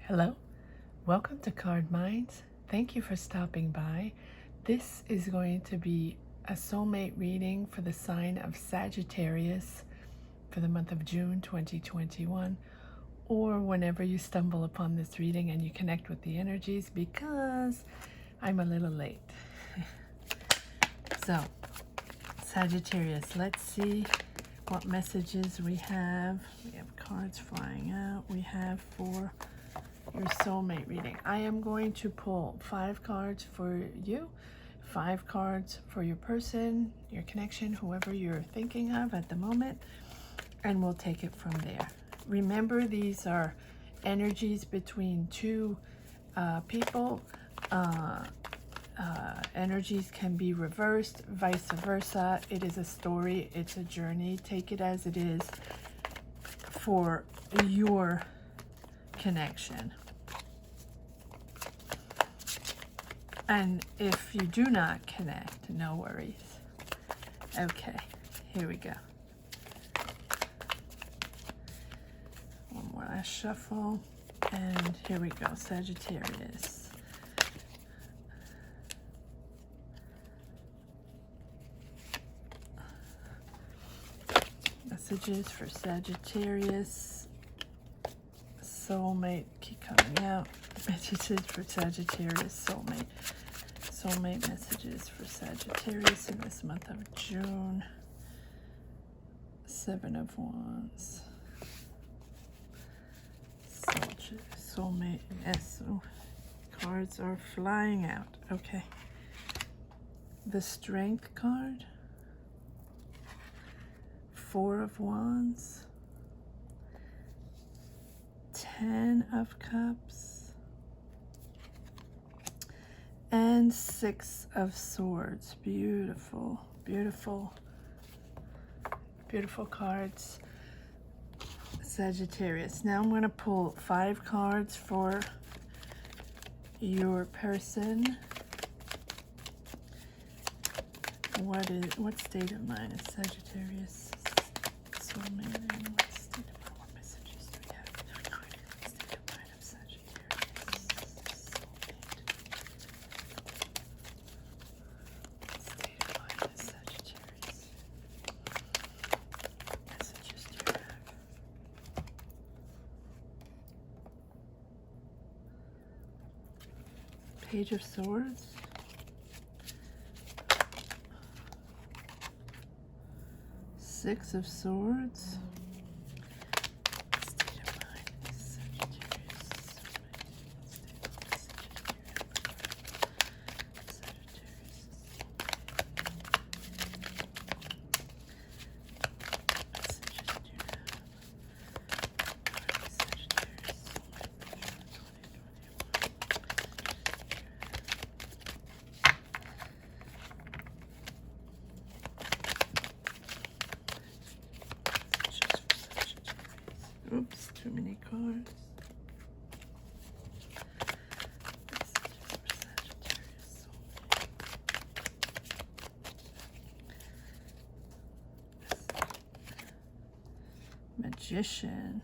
Hello, welcome to Card Minds. Thank you for stopping by. This is going to be a soulmate reading for the sign of Sagittarius for the month of June 2021, or whenever you stumble upon this reading and you connect with the energies, because I'm a little late. So, Sagittarius, let's see what messages we have. We have cards flying out. We have for your soulmate reading. I am going to pull 5 cards for you, 5 cards for your person, your connection, whoever you're thinking of at the moment, and we'll take it from there. Remember, these are energies between two people. Energies can be reversed, vice versa. It is a story, it's a journey. Take it as it is for your connection. And if you do not connect, no worries. Okay, here we go. One more last shuffle. And here we go, Sagittarius. Messages for Sagittarius. Soulmate, keep coming out. Messages for Sagittarius, soulmate. Soulmate messages for Sagittarius in this month of June. 7 of Wands. Soldier, soulmate, yes. Oh, cards are flying out. Okay. The Strength card. 4 of Wands. 10 of Cups. And 6 of Swords. Beautiful, beautiful, beautiful cards, Sagittarius. Now I'm going to pull 5 cards for your person. What state of mind is Sagittarius soulmate in? What state of mind? What messages do we have? What state of mind of Sagittarius soulmate? What state of mind is Sagittarius? Messages do you have? Page of Swords. Six of Swords. State of mind is Sagittarius. Oops, too many cards. Magician.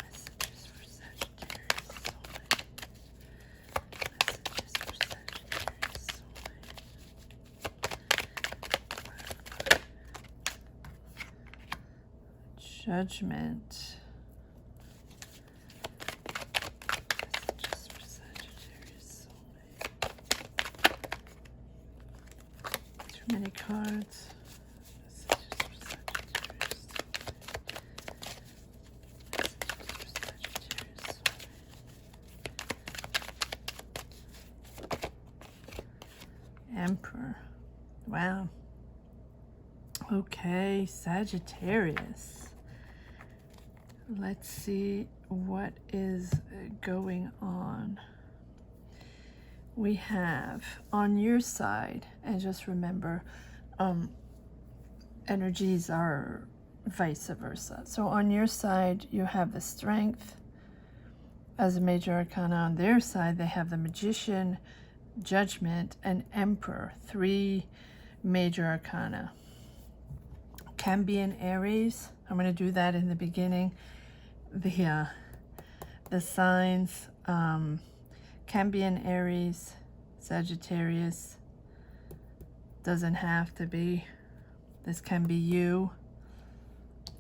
Messages for Sagittarius soulmate. Messages for Sagittarius soulmate. Judgment. Messages for Sagittarius soulmate. Too many cards. Messages for Sagittarius soulmate. Messages for Sagittarius soulmate. Emperor. Wow. Okay, Sagittarius. Let's see what is going on. We have on your side, and just remember, energies are vice versa. So on your side, you have the Strength as a major arcana. On their side, they have the Magician, Judgment, and Emperor, 3 major arcana. can be in Aries. I'm going to do that in the beginning. The signs can be in Aries, Sagittarius. Doesn't have to be. This can be you.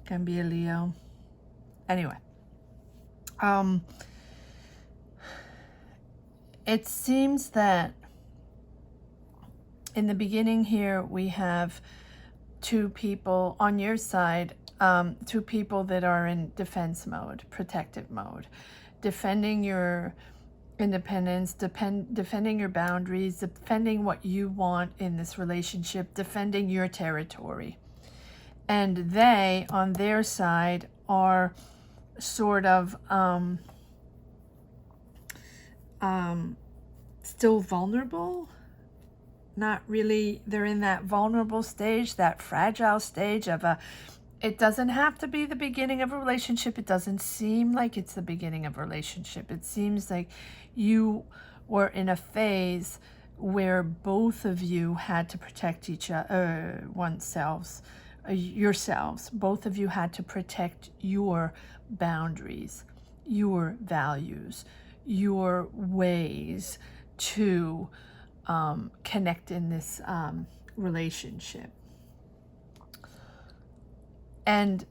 Can be a Leo. Anyway. It seems that in the beginning here we have two people on your side, two people that are in defense mode, protective mode, defending your independence, defending your boundaries, defending what you want in this relationship, defending your territory. And they, on their side, are sort of still vulnerable. Not really, they're in that vulnerable stage, that fragile stage of it doesn't have to be the beginning of a relationship. It doesn't seem like it's the beginning of a relationship. It seems like you were in a phase where both of you had to protect each other, yourselves. Both of you had to protect your boundaries, your values, your ways to connect in this relationship. And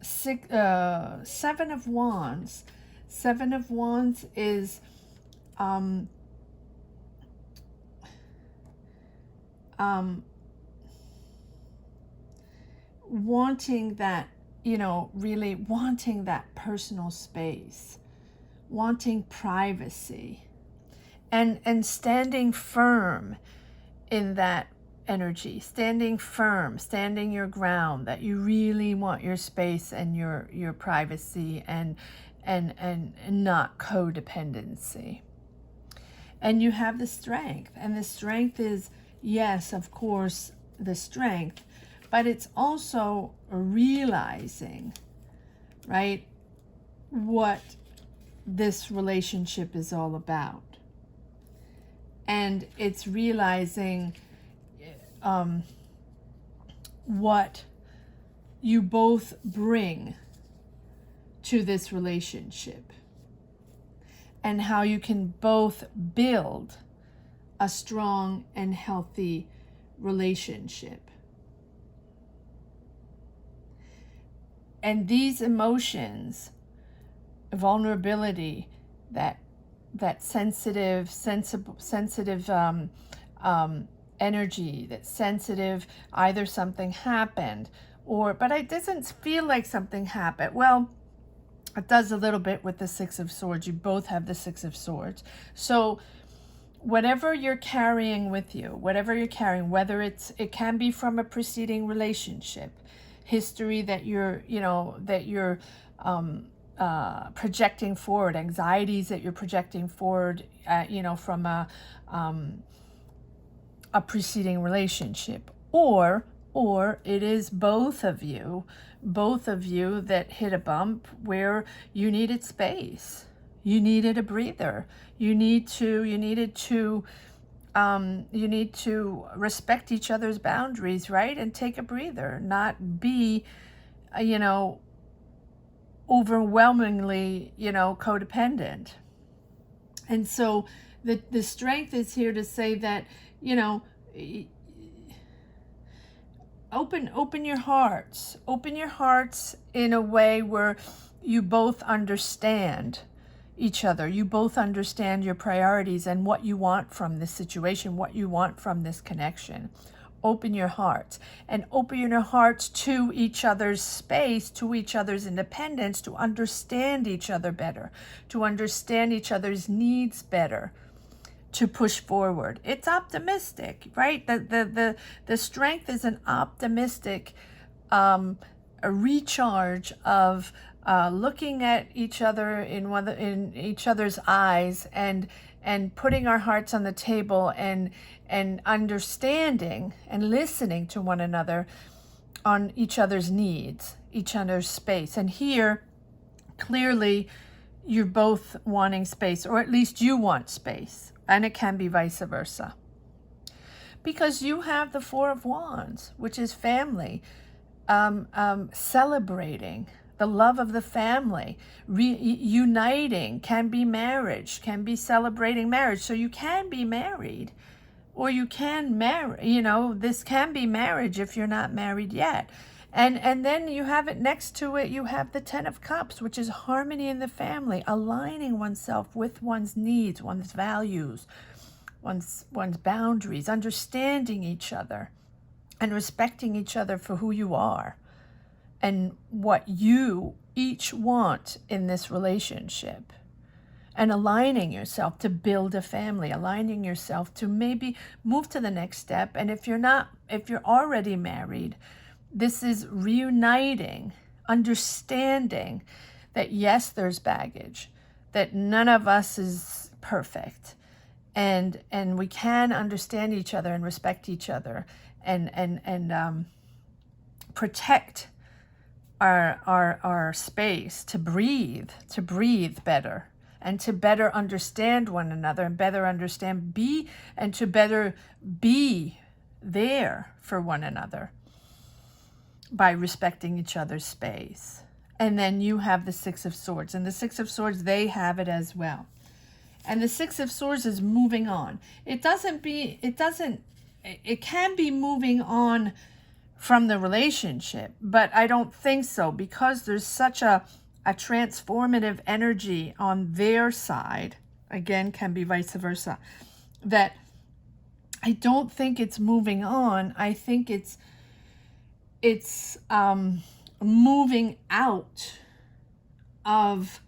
Seven of Wands. Seven of Wands is wanting that, really wanting that personal space, wanting privacy, and standing firm in that energy, standing firm, standing your ground, that you really want your space and your privacy and not codependency. And you have the strength, and the strength is, yes, of course, the strength, but it's also realizing, right, what this relationship is all about. And it's realizing what you both bring to this relationship and how you can both build a strong and healthy relationship. And these emotions, vulnerability, that sensitive energy, that sensitive, either something happened but it doesn't feel like something happened. Well, it does a little bit with the Six of Swords. You both have the Six of Swords. So whatever you're carrying with you, whatever you're carrying, whether it can be from a preceding relationship, history that you're projecting forward, anxieties that you're projecting forward, from a preceding relationship, or it is both of you that hit a bump where you needed space, you needed a breather, you need to respect each other's boundaries, right, and take a breather, not be overwhelmingly codependent. And so the strength is here to say that open your hearts in a way where you both understand each other, you both understand your priorities and what you want from this situation, what you want from this connection. Open your hearts, and open your hearts to each other's space, to each other's independence, to understand each other better, to understand each other's needs better, to push forward. It's optimistic, right? The strength is an optimistic a recharge of looking at each other in each other's eyes and putting our hearts on the table and understanding and listening to one another on each other's needs, each other's space. And here, clearly, you're both wanting space, or at least you want space, and it can be vice versa. Because you have the Four of Wands, which is family, celebrating the love of the family, uniting, can be marriage, can be celebrating marriage. So you can be married, or you can marry, you know, this can be marriage if you're not married yet. And then you have it next to it, you have the Ten of Cups, which is harmony in the family, aligning oneself with one's needs, one's values, one's boundaries, understanding each other and respecting each other for who you are and what you each want in this relationship. And aligning yourself to build a family, aligning yourself to maybe move to the next step. And if you're already married, this is reuniting, understanding that yes, there's baggage, that none of us is perfect, and we can understand each other and respect each other, and protect our space to breathe better, and to better understand one another, and better understand to better be there for one another by respecting each other's space. And then you have the Six of Swords, and the Six of Swords, they have it as well. And the Six of Swords is moving on. It can be moving on from the relationship, but I don't think so, because there's such a transformative energy on their side, again, can be vice versa, that I don't think it's moving on. I think it's moving out of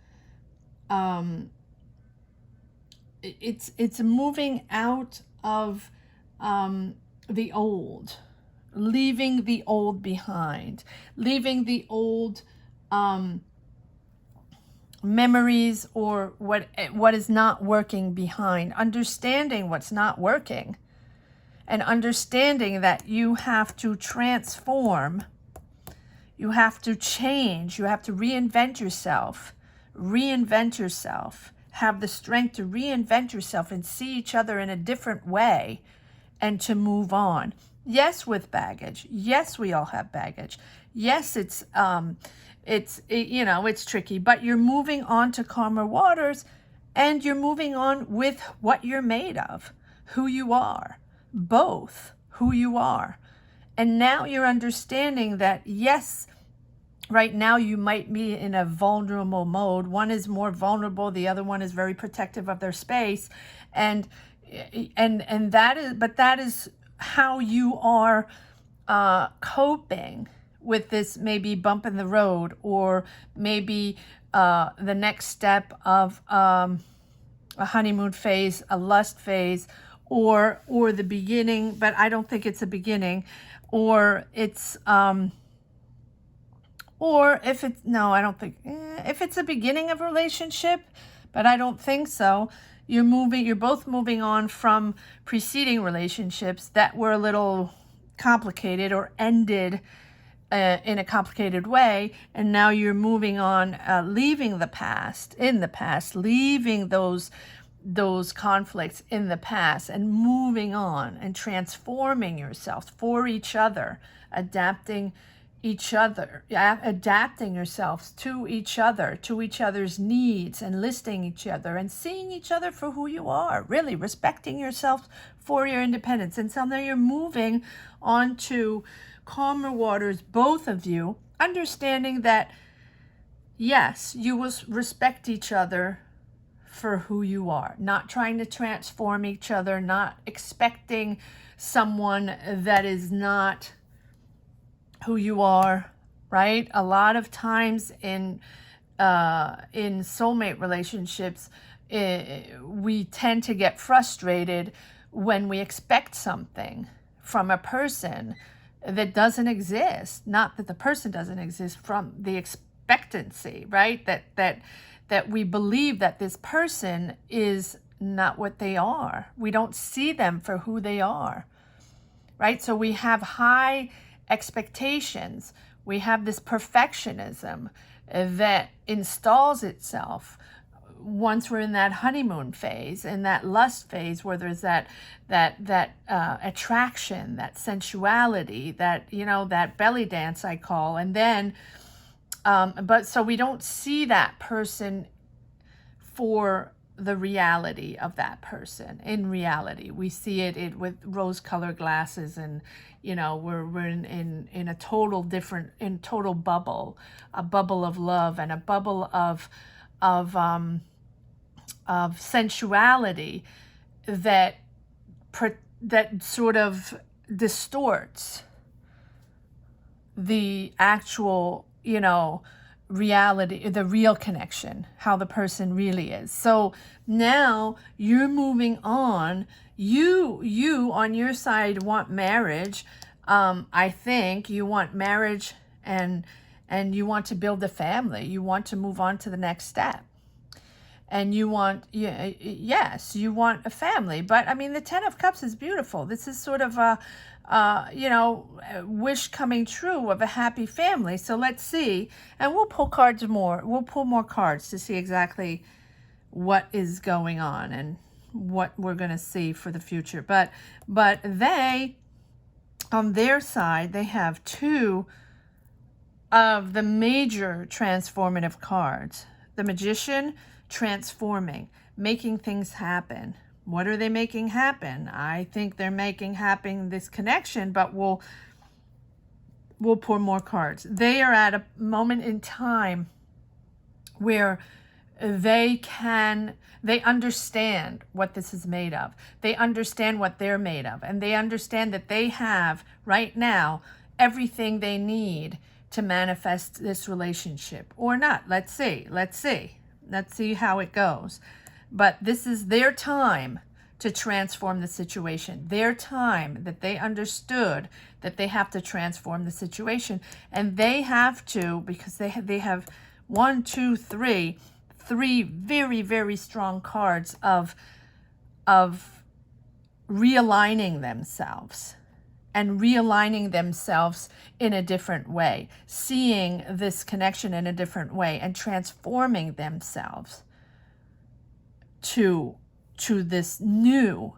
it's moving out of the old, leaving the old behind, leaving the old memories or what is not working behind, understanding what's not working, and understanding that you have to transform, you have to change, you have to reinvent yourself, have the strength to reinvent yourself and see each other in a different way, and to move on. Yes, with baggage. Yes, we all have baggage. Yes, it's tricky, but you're moving on to calmer waters, and you're moving on with what you're made of, who you are, both who you are. And now you're understanding that, yes, right now you might be in a vulnerable mode. One is more vulnerable, the other one is very protective of their space. And that is how you are coping with this, maybe bump in the road, or maybe the next step of a honeymoon phase, a lust phase, or the beginning, but I don't think it's a beginning, or it's or if it's, no, I don't think, if it's a beginning of a relationship, but I don't think so. You're both moving on from preceding relationships that were a little complicated or ended in a complicated way, and now you're moving on, leaving the past in the past, leaving those conflicts in the past, and moving on and transforming yourself for each other, adapting yourselves to each other, to each other's needs, and listening each other, and seeing each other for who you are, really respecting yourself for your independence. And so now you're moving on to calmer waters, both of you, understanding that, yes, you will respect each other for who you are, not trying to transform each other, not expecting someone that is not who you are, right? A lot of times in soulmate relationships, we tend to get frustrated when we expect something from a person that doesn't exist. Not that the person doesn't exist, from the expectancy, right? That we believe that this person is not what they are. We don't see them for who they are, right? So we have high expectations. We have this perfectionism that installs itself once we're in that honeymoon phase, in that lust phase, where there's that attraction, that sensuality, that, you know, that belly dance I call. And then but so we don't see that person for the reality of that person. In reality, we see it with rose-colored glasses, and, you know, we're in a total different, in total bubble, a bubble of love and a bubble of sensuality that that sort of distorts the actual, you know, reality, the real connection, how the person really is. So now you're moving on. You on your side want marriage. I think you want marriage, and you want to build a family. You want to move on to the next step. And you want, yes, you want a family. But I mean, the Ten of Cups is beautiful. This is sort of a, you know, wish coming true of a happy family. So let's see. And we'll pull cards more. We'll pull more cards to see exactly what is going on and what we're going to see for the future. But they, on their side, they have two of the major transformative cards. The Magician, transforming, making things happen. What are they making happen? I think they're making happen this connection, but we'll pour more cards. They are at a moment in time where they understand what this is made of. They understand what they're made of, and they understand that they have right now everything they need to manifest this relationship, or not. Let's see how it goes. But this is their time to transform the situation, their time that they understood that they have to transform the situation. And they have to, because they have three very, very strong cards of realigning themselves, and realigning themselves in a different way, seeing this connection in a different way, and transforming themselves to this new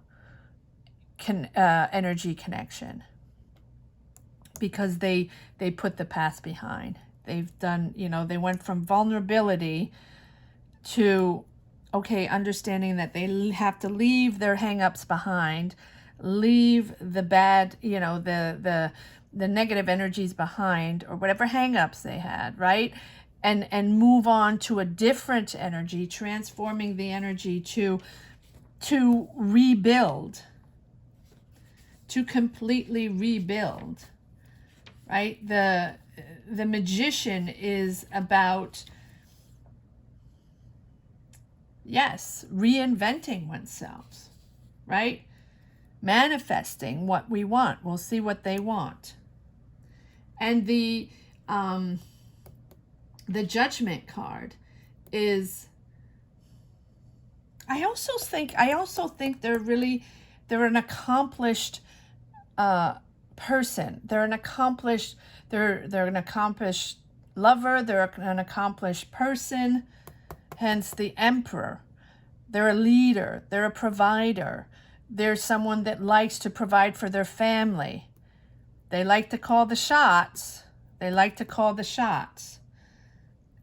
energy connection, because they put the past behind. They've done, you know, they went from vulnerability to, okay, understanding that they have to leave their hang-ups behind, leave the bad, you know, the negative energies behind, or whatever hang-ups they had, right? And move on to a different energy, transforming the energy to rebuild, to completely rebuild, right? The Magician is about, yes, reinventing oneself, right? Manifesting what we want. We'll see what they want. And the Judgment card is, I also think they're an accomplished person. They're an accomplished lover. They're an accomplished person. Hence the Emperor. They're a leader. They're a provider. They're someone that likes to provide for their family. They like to call the shots.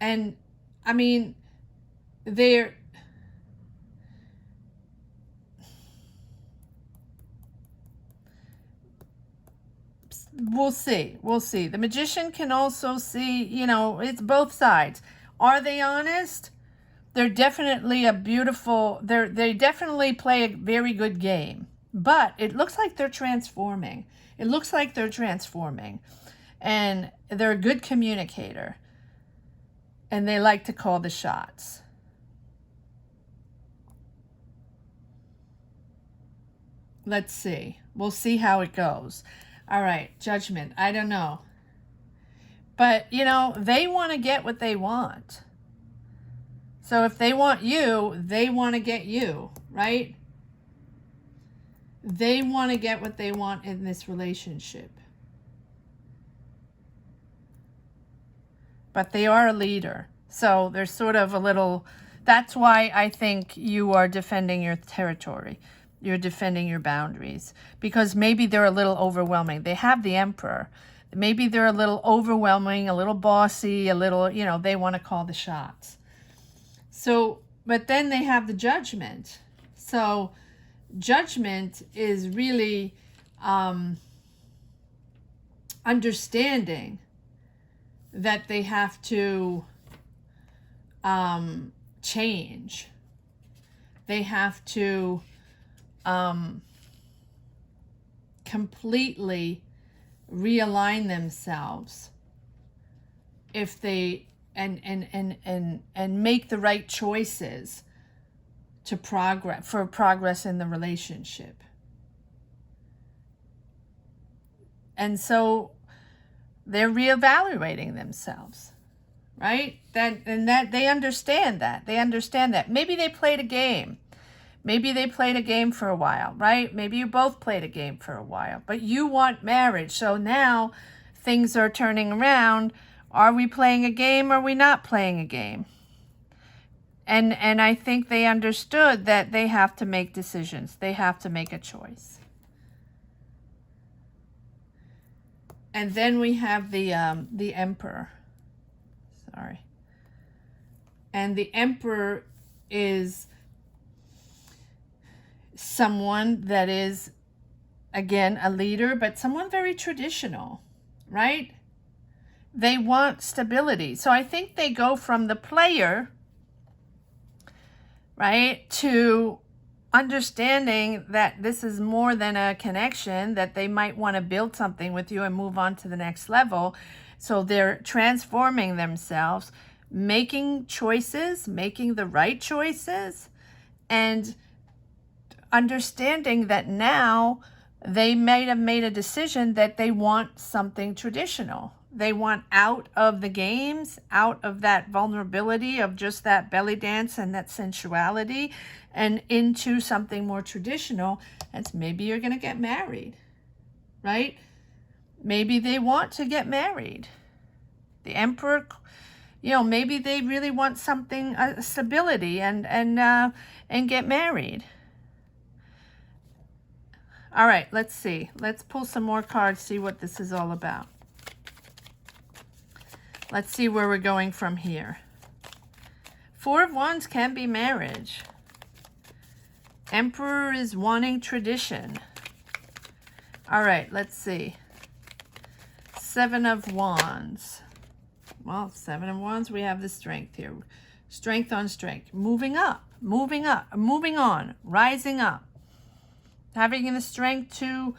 And I mean, we'll see. The Magician can also see, you know, it's both sides. Are they honest? They're definitely they definitely play a very good game, but it looks like they're transforming. And they're a good communicator, and they like to call the shots. Let's see. We'll see how it goes. All right, Judgment. I don't know. But, you know, they want to get what they want. So if they want you, they want to get you, right? They want to get what they want in this relationship. But they are a leader. So they're sort of a little That's why I think you are defending your territory. You're defending your boundaries, because maybe they're a little overwhelming. They have the Emperor. Maybe they're a little overwhelming, a little bossy, a little, you know, they want to call the shots. So, but then they have the Judgment. So Judgment is really understanding that they have to change. They have to completely realign themselves if they and make the right choices to progress in the relationship. And so they're reevaluating themselves, right? That they understand that. They understand that. Maybe they played a game. Maybe they played a game for a while, right? Maybe you both played a game for a while, but you want marriage. So now things are turning around. Are we playing a game or are we not playing a game? And I think they understood that they have to make decisions. They have to make a choice. And then we have the Emperor. Sorry. And the Emperor is someone that is, again, a leader, but someone very traditional, right? They want stability. So I think they go from the player, right, to understanding that this is more than a connection, that they might want to build something with you and move on to the next level. So they're transforming themselves, making choices, making the right choices, and understanding that now they might have made a decision that they want something traditional. They want out of the games, out of that vulnerability of just that belly dance and that sensuality, and into something more traditional. And maybe you're going to get married, right? Maybe they want to get married. The Emperor, you know, maybe they really want something, stability, and get married. All right, let's see. Let's pull some more cards, see what this is all about. Let's see where we're going from here. Four of Wands can be marriage. Emperor is wanting tradition. All right, let's see. Seven of Wands. Well, Seven of Wands, we have the strength here. Strength on strength. Moving up, moving on, rising up. Having the strength to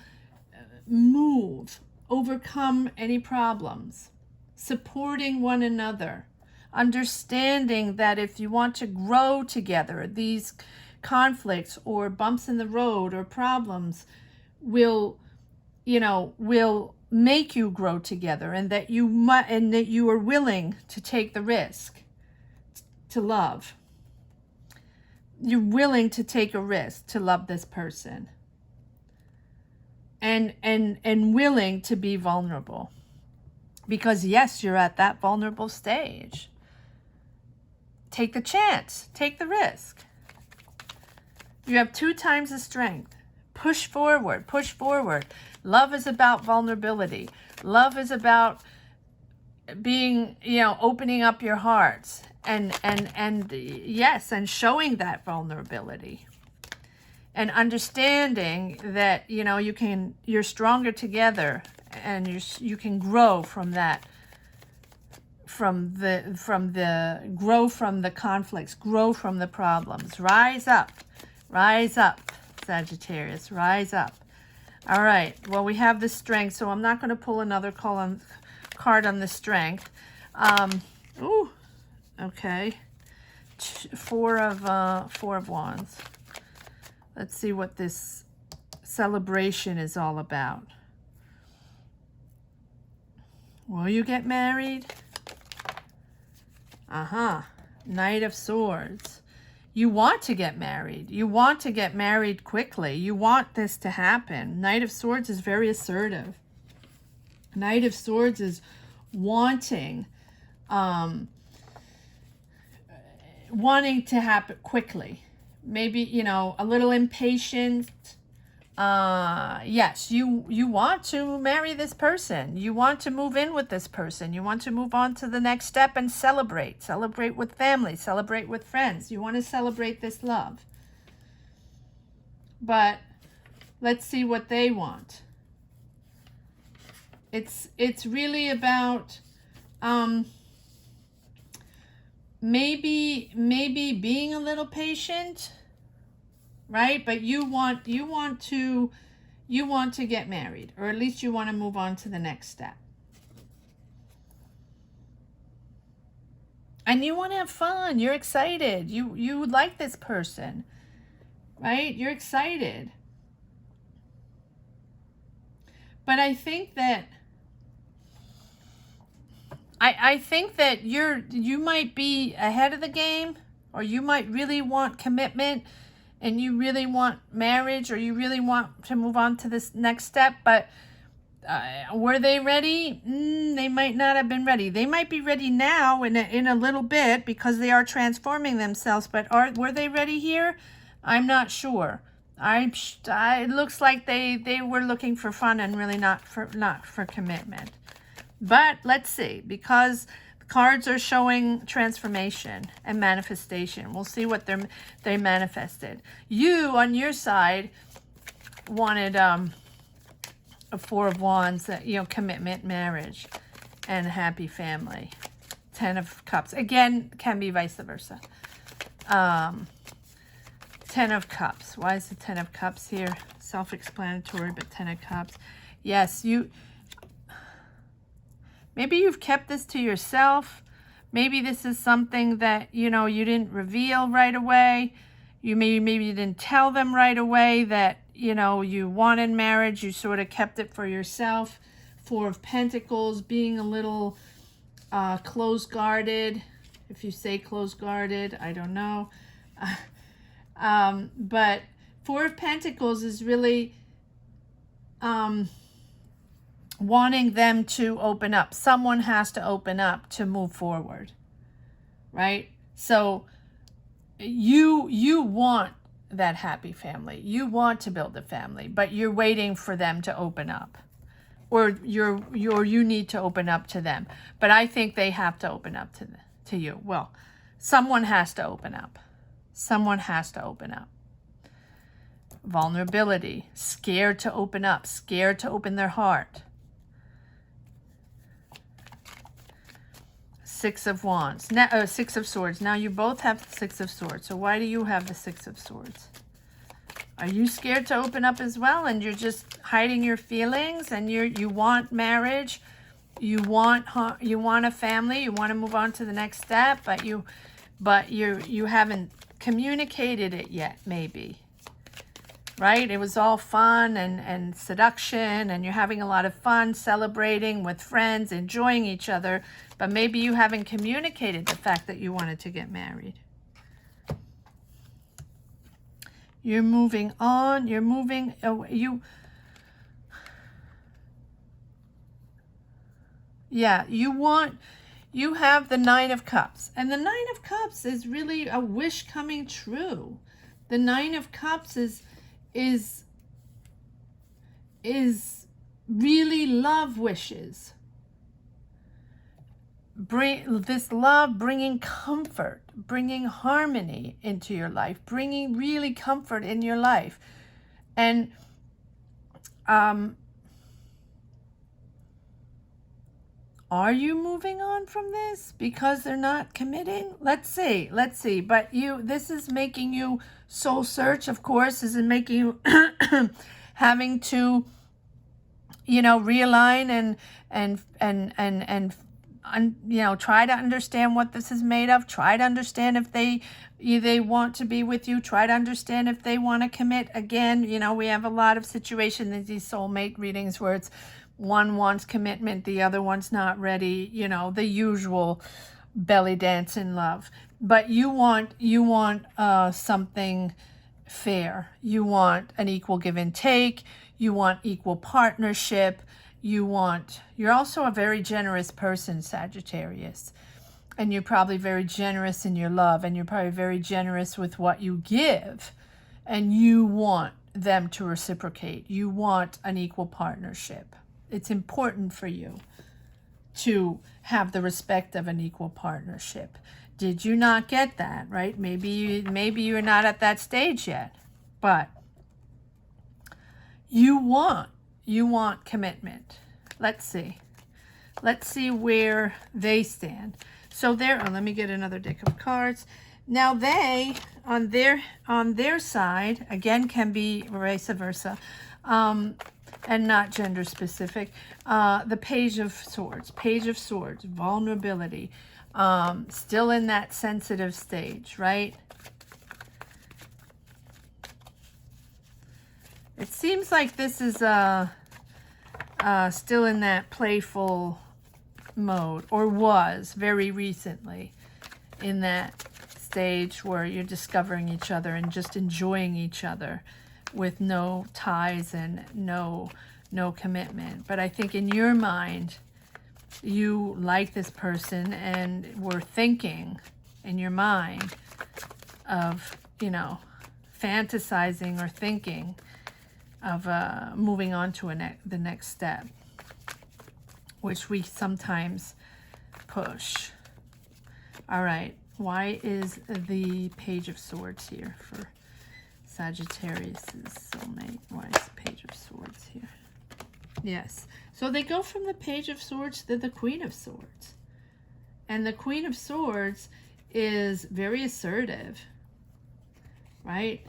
move, overcome any problems, supporting one another, understanding that if you want to grow together, these conflicts or bumps in the road or problems will make you grow together, and that you are willing to take the risk to love. You're willing to take a risk to love this person. And willing to be vulnerable. Because yes, you're at that vulnerable stage. Take the chance. Take the risk. You have 2 times the strength. Push forward. Push forward. Love is about vulnerability. Love is about being, opening up your hearts. And yes, and showing that vulnerability. And understanding that, you're stronger together, and you can grow from that, grow from the conflicts, grow from the problems. Rise up, Sagittarius, rise up. All right, well, we have the strength, so I'm not going to pull another card on the strength. Okay. Four of Wands. Let's see what this celebration is all about. Will you get married? Knight of Swords. You want to get married. You want to get married quickly. You want this to happen. Knight of Swords is very assertive. Knight of Swords is wanting wanting to happen quickly. Maybe, you know, a little impatient. Yes, you want to marry this person. You want to move in with this person. You want to move on to the next step and celebrate. Celebrate with family. Celebrate with friends. You want to celebrate this love. But let's see what they want. It's really about maybe being a little patient, right? But you want to get married, or at least you want to move on to the next step. And you want to have fun. You're excited. You like this person, right? You're excited. But I think that you might be ahead of the game, or you might really want commitment, and you really want marriage, or you really want to move on to this next step. But were they ready? They might not have been ready. They might be ready now in a little bit, because they are transforming themselves. But were they ready here? I'm not sure. It looks like they were looking for fun and really not for commitment. But let's see, because the cards are showing transformation and manifestation. We'll see what they manifested. You, on your side, wanted a Four of Wands, commitment, marriage, and a happy family. 10 of Cups. Again, can be vice versa. 10 of Cups. Why is the 10 of Cups here? Self-explanatory, but 10 of Cups. Yes, maybe you've kept this to yourself. Maybe this is something that, you didn't reveal right away. Maybe you didn't tell them right away that, you wanted marriage. You sort of kept it for yourself. Four of Pentacles, being a little close-guarded. If you say close-guarded, I don't know. But Four of Pentacles is really wanting them to open up. Someone has to open up to move forward, right? So you want that happy family. You want to build a family, but you're waiting for them to open up, or you need to open up to them. But I think they have to open up to you. Well, someone has to open up. Someone has to open up. Vulnerability, scared to open up, scared to open their heart. Six of Wands. Now, Six of Swords. Now you both have the Six of Swords. So why do you have the Six of Swords? Are you scared to open up as well, and you're just hiding your feelings, and you want marriage, you want a family, you want to move on to the next step, but you haven't communicated it yet, maybe. Right? It was all fun and seduction, and you're having a lot of fun celebrating with friends, enjoying each other, but maybe you haven't communicated the fact that you wanted to get married. You're moving on. You're moving away. You have the Nine of Cups, and the Nine of Cups is really a wish coming true. The Nine of Cups is really love wishes. This love bringing comfort, bringing harmony into your life, bringing really comfort in your life. And are you moving on from this because they're not committing? Let's see. But this is making you soul search, of course. This is making you having to, realign and try to understand what this is made of. Try to understand if they want to be with you. Try to understand if they want to commit. Again, we have a lot of situations in these soulmate readings where it's one wants commitment, the other one's not ready, the usual belly dance in love. But you want something fair. You want an equal give and take. You want equal partnership. You're also a very generous person, Sagittarius. And you're probably very generous in your love, and you're probably very generous with what you give, and you want them to reciprocate. You want an equal partnership. It's important for you to have the respect of an equal partnership. Did you not get that, right? Maybe you're not at that stage yet, but you want commitment. Let's see where they stand. So there, oh, let me get another deck of cards. Now they, on their side, again, can be vice versa, and not gender specific. The Page of Swords, vulnerability, still in that sensitive stage, right? It seems like this is still in that playful mode, or was very recently in that stage where you're discovering each other and just enjoying each other with no ties and no commitment. But I think in your mind, you like this person and were thinking in your mind of, you know, fantasizing or thinking of moving on to the next step, which we sometimes push. All right, why is the Page of Swords here for Sagittarius's soulmate? Why is the Page of Swords here? Yes, so they go from the Page of Swords to the Queen of Swords. And the Queen of Swords is very assertive, right?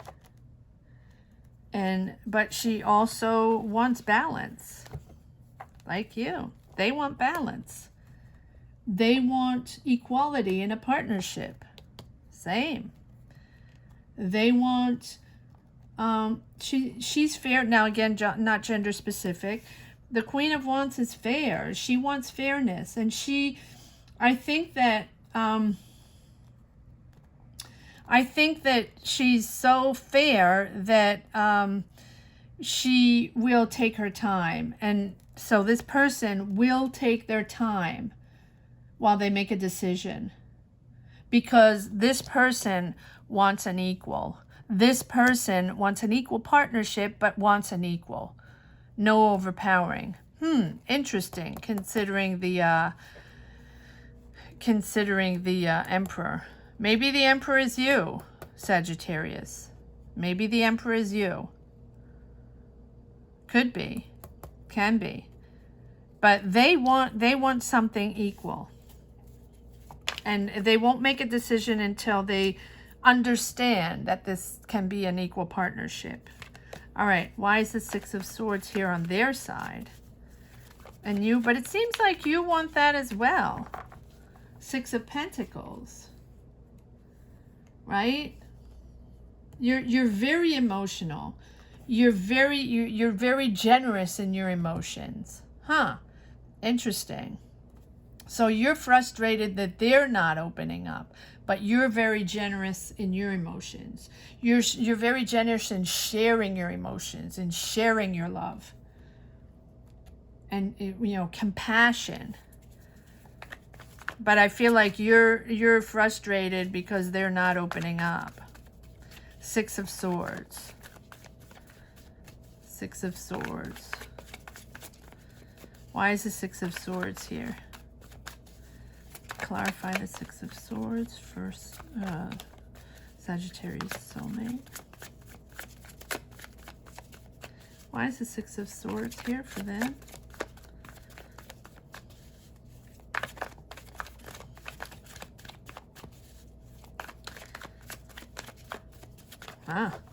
But she also wants balance, like you. They want balance. They want equality in a partnership. Same. They want, she's fair. Now again, not gender specific. The Queen of Wands is fair. She wants fairness. And I think that she's so fair that she will take her time. And so this person will take their time while they make a decision, because this person wants an equal. This person wants an equal partnership, but wants an equal. No overpowering. Interesting, considering the Emperor. Maybe the Emperor is you, Sagittarius. Maybe the Emperor is you. Could be. Can be. But they want something equal. And they won't make a decision until they understand that this can be an equal partnership. All right, why is the Six of Swords here on their side? And you, but it seems like you want that as well. Six of Pentacles. Right? You're very emotional. You're very generous in your emotions. Huh. Interesting. So you're frustrated that they're not opening up, but you're very generous in your emotions. You're very generous in sharing your emotions and sharing your love. And, you know, compassion. But I feel like you're frustrated because they're not opening up. Six of Swords. Six of Swords. Why is the Six of Swords here? Clarify the Six of Swords for Sagittarius soulmate. Why is the Six of Swords here for them?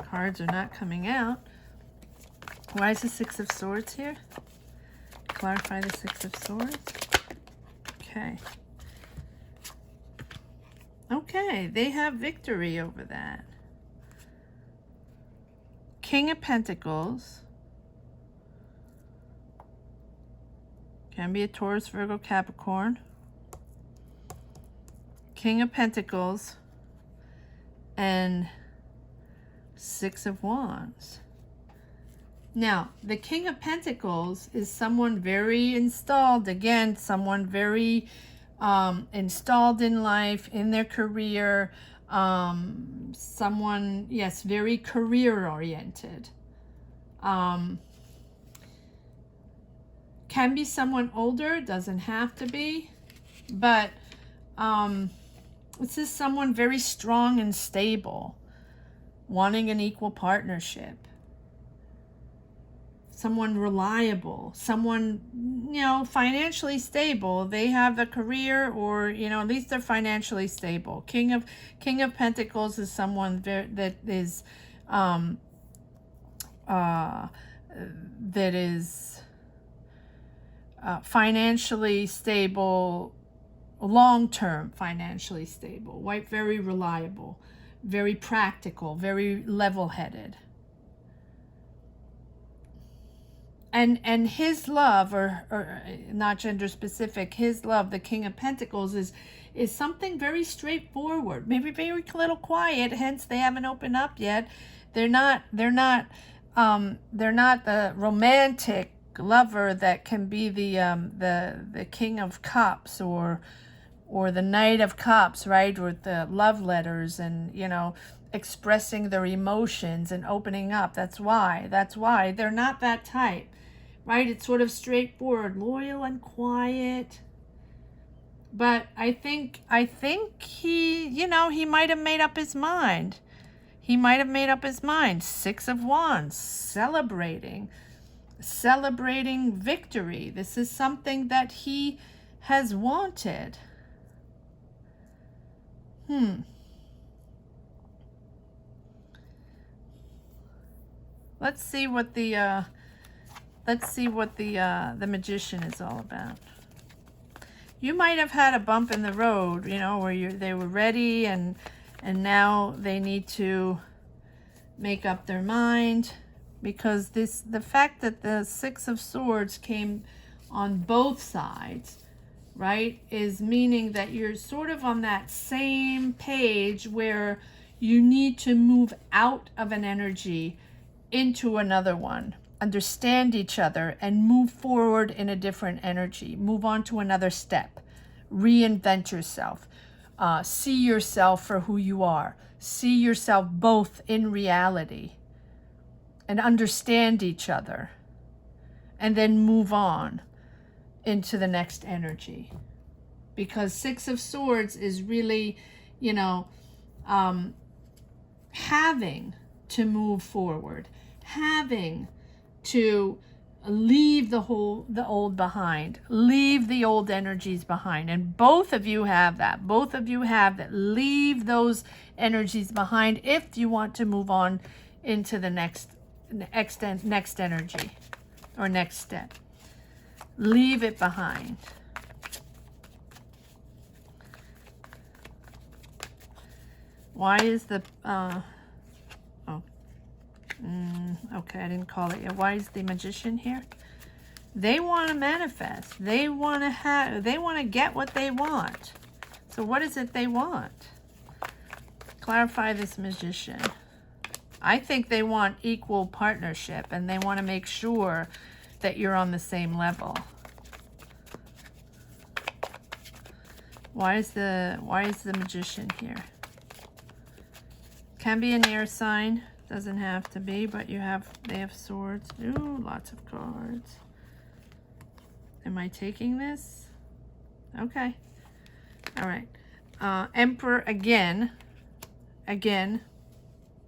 Cards are not coming out. Why is the Six of Swords here? Clarify the Six of Swords. Okay. Okay, they have victory over that. King of Pentacles. Can be a Taurus, Virgo, Capricorn. King of Pentacles. And Six of Wands. Now, the King of Pentacles is someone very installed. Again, someone very installed in life, in their career, someone, yes, very career oriented. Can be someone older, doesn't have to be, but this is someone very strong and stable, wanting an equal partnership. Someone reliable, someone, you know, financially stable. They have a career, or, you know, at least they're financially stable. King of Pentacles is someone that is financially stable, long-term financially stable, right? Very reliable, very practical, very level-headed. And his love, or not gender specific, his love, the King of Pentacles, is something very straightforward, maybe very little quiet, hence they haven't opened up yet. They're not the romantic lover that can be the King of Cups, or the Knight of Cups, right? Or the love letters, and, you know, expressing their emotions and opening up. That's why they're not that type, right? It's sort of straightforward, loyal and quiet. But I think he, you know, he might have made up his mind. He might have made up his mind. 6 of Wands, celebrating victory. This is something that he has wanted. Let's see what the Magician is all about. You might have had a bump in the road, you know, where they were ready, and now they need to make up their mind, because the fact that the 6 of Swords came on both sides, right, is meaning that you're sort of on that same page where you need to move out of an energy into another one, understand each other, and move forward in a different energy, move on to another step, reinvent yourself, see yourself for who you are, see yourself both in reality, and understand each other, and then move on into the next energy. Because 6 of Swords is really, you know, having to move forward, having to leave the old behind, leave the old energies behind. And both of you have that. Both of you have that. Leave those energies behind if you want to move on into the next energy or next step. Leave it behind. Why is the okay, I didn't call it yet. Why is the Magician here? They want to manifest. They want to get what they want. So what is it they want? Clarify this Magician. I think they want equal partnership, and they want to make sure that you're on the same level. Why is the Magician here? Can be an air sign. Doesn't have to be, but they have swords. Ooh, lots of cards. Am I taking this? Okay. All right. Emperor again,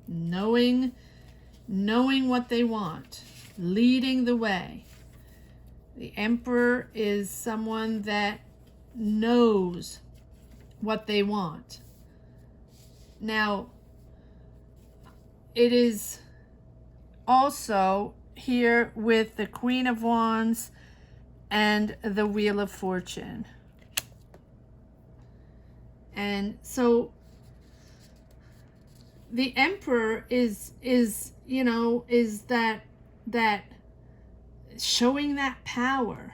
knowing what they want, leading the way. The Emperor is someone that knows what they want. Now, it is also here with the Queen of Wands and the Wheel of Fortune. And so the Emperor is you know, is that showing that power.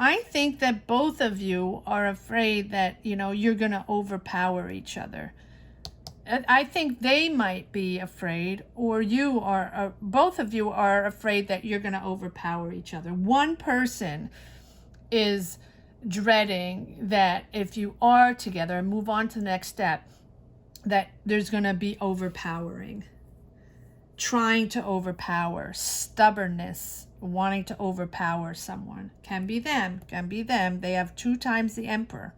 I think that both of you are afraid that, you know, you're going to overpower each other. I think they might be afraid, or you are, both of you are afraid that you're going to overpower each other. One person is dreading that if you are together and move on to the next step, that there's going to be overpowering, trying to overpower, stubbornness, wanting to overpower someone. Can be them, can be them. They have 2 times the Emperor.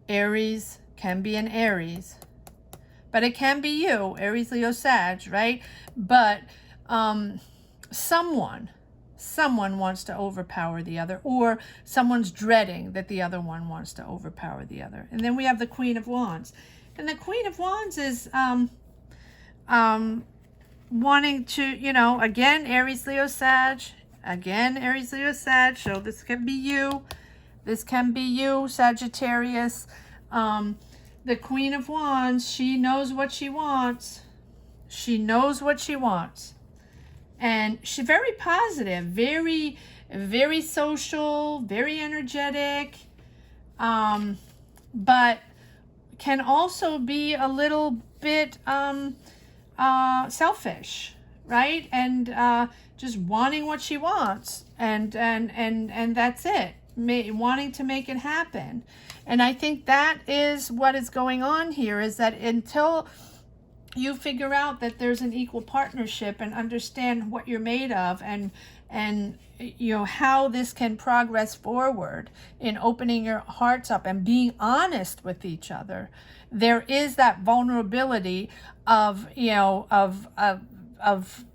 Aries can be an Aries, but it can be you, Aries, Leo, Sag, right? But someone wants to overpower the other, or someone's dreading that the other one wants to overpower the other. And then we have the Queen of Wands. And the Queen of Wands is wanting to, you know, again, Aries, Leo, Sag. Again, Aries, Leo, Sag. So this can be you. This can be you, Sagittarius. The Queen of Wands, she knows what she wants. She knows what she wants. And she's very positive, very, very social, very energetic, but can also be a little bit selfish, right? And just wanting what she wants, and that's it. Wanting to make it happen. And I think that is what is going on here, is that until you figure out that there's an equal partnership and understand what you're made of, and you know how this can progress forward in opening your hearts up and being honest with each other, there is that vulnerability of, you know, of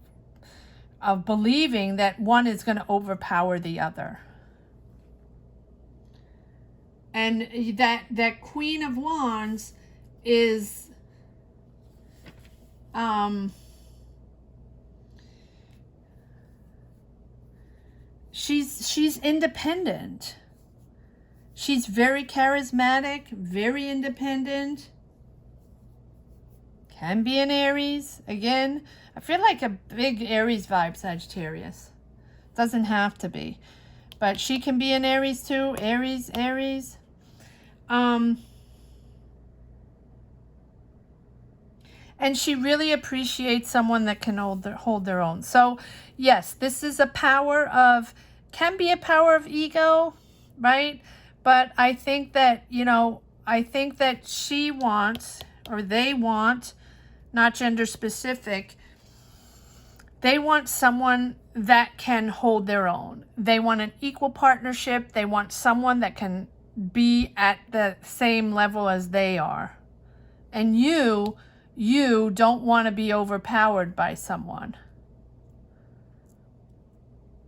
believing that one is going to overpower the other. And that Queen of Wands is she's independent. She's very charismatic, very independent. Can be an Aries. Again, I feel like a big Aries vibe, Sagittarius. Doesn't have to be. But she can be an Aries too. Aries. And she really appreciates someone that can hold their own. So, yes, this is a power of, can be a power of ego, right? But I think that, you know, I think that she wants, or they want, not gender specific, they want someone that can hold their own. They want an equal partnership. They want someone that can be at the same level as they are. And you don't want to be overpowered by someone.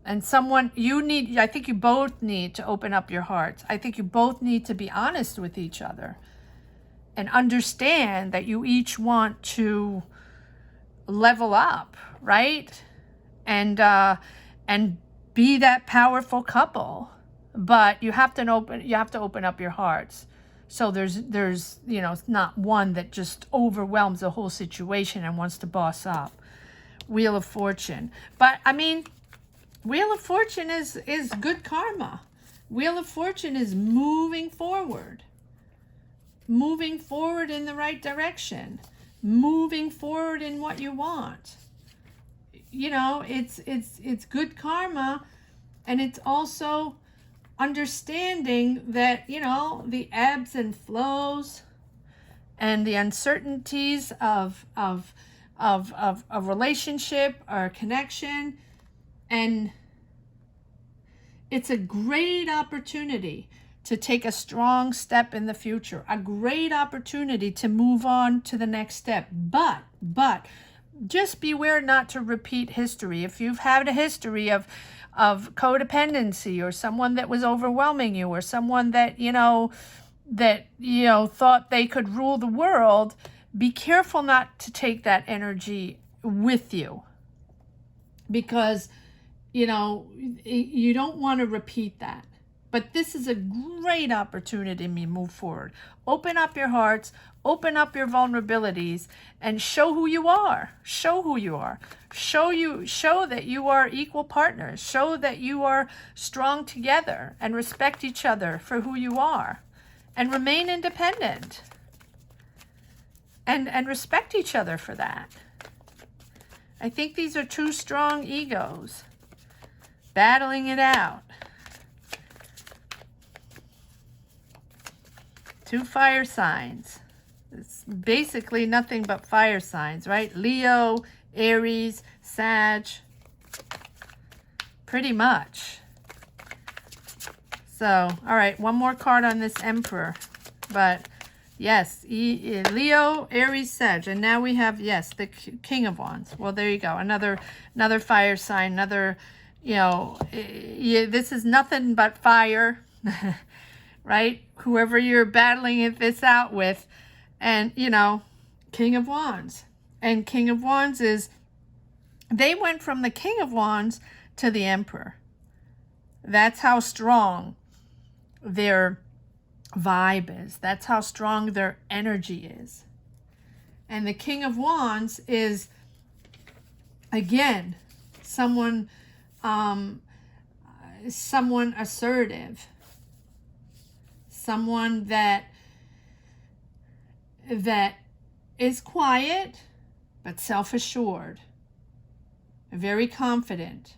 And someone, I think you both need to open up your hearts. I think you both need to be honest with each other and understand that you each want to level up, right? And be that powerful couple. But you have to open up your hearts. So there's you know, not one that just overwhelms the whole situation and wants to boss up. Wheel of Fortune. But I mean, Wheel of Fortune is good karma. Wheel of Fortune is moving forward. Moving forward in the right direction. Moving forward in what you want. You know, it's good karma, and it's also understanding that, you know, the ebbs and flows and the uncertainties of a relationship or a connection. And it's a great opportunity to take a strong step in the future, a great opportunity to move on to the next step. But just beware not to repeat history. If you've had a history of codependency, or someone that was overwhelming you, or someone that thought they could rule the world, be careful not to take that energy with you, because you don't want to repeat that. But this is a great opportunity to move forward. Open up your hearts, open up your vulnerabilities, and show who you are. Show who you are. Show that you are equal partners. Show that you are strong together and respect each other for who you are. And remain independent. and respect each other for that. I think these are two strong egos battling it out. Two fire signs. It's basically nothing but fire signs, right? Leo, Aries, Sag. Pretty much. So, all right, one more card on this Emperor. But, yes, Leo, Aries, Sag. And now we have, yes, the King of Wands. Well, there you go. Another fire sign, another, you know, this is nothing but fire, right? Whoever you're battling this out with. And, you know, King of Wands. And King of Wands is, they went from the King of Wands to the Emperor. That's how strong their vibe is. That's how strong their energy is. And the King of Wands is, again, someone assertive. Someone that is quiet but self-assured, very confident.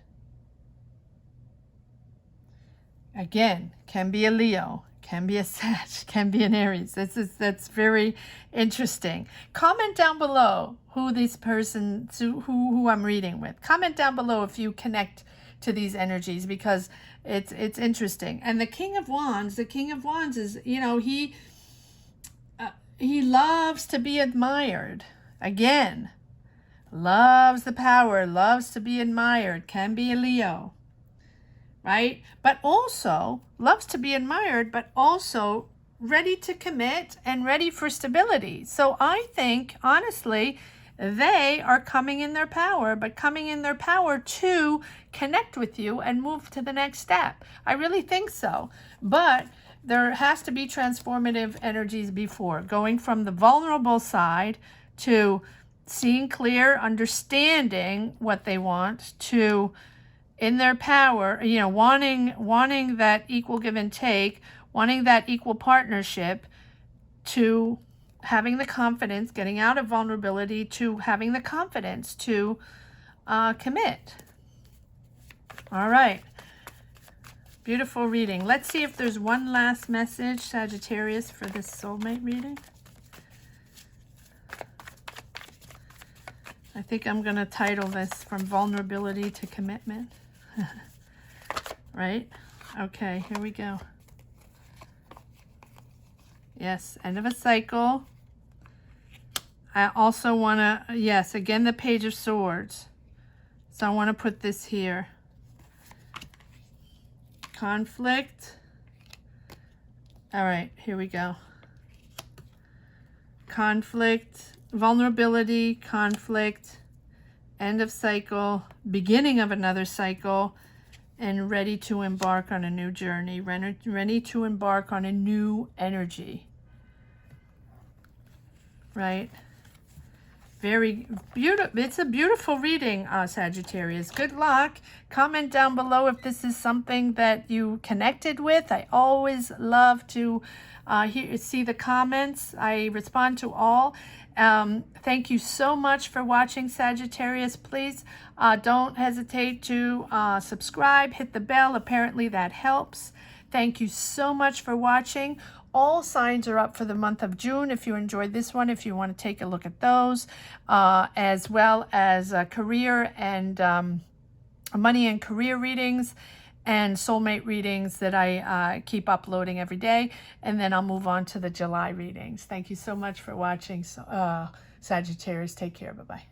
Again, can be a Leo, can be a Sag, can be an Aries. That's very interesting. Comment down below who this person, who I'm reading with. Comment down below if you connect to these energies, because it's interesting. And the King of Wands is, you know, he loves to be admired. Again, loves the power, loves to be admired, can be a Leo, right? But also loves to be admired, but also ready to commit and ready for stability. So I think, honestly, they are coming in their power, but coming in their power to connect with you and move to the next step. I really think so. But there has to be transformative energies before, going from the vulnerable side to seeing clear, understanding what they want, to in their power, you know, wanting that equal give and take, wanting that equal partnership, to having the confidence, getting out of vulnerability, to having the confidence to commit. All right. Beautiful reading. Let's see if there's one last message, Sagittarius, for this soulmate reading. I think I'm going to title this From Vulnerability to Commitment. Right? Okay, here we go. Yes, end of a cycle. I also want to, yes, again, the Page of Swords. So I want to put this here. Conflict. All right, here we go. Conflict, vulnerability, conflict, end of cycle, beginning of another cycle, and ready to embark on a new journey, ready to embark on a new energy. Right? Very beautiful. It's a beautiful reading, Sagittarius. Good luck. Comment down below if this is something that you connected with. I always love to see the comments. I respond to all. Thank you so much for watching, Sagittarius. Please don't hesitate to subscribe, hit the bell. Apparently that helps. Thank you so much for watching. All signs are up for the month of June. If you enjoyed this one, if you want to take a look at those, as well as career and money and career readings and soulmate readings that I keep uploading every day. And then I'll move on to the July readings. Thank you so much for watching, Sagittarius. Take care. Bye-bye.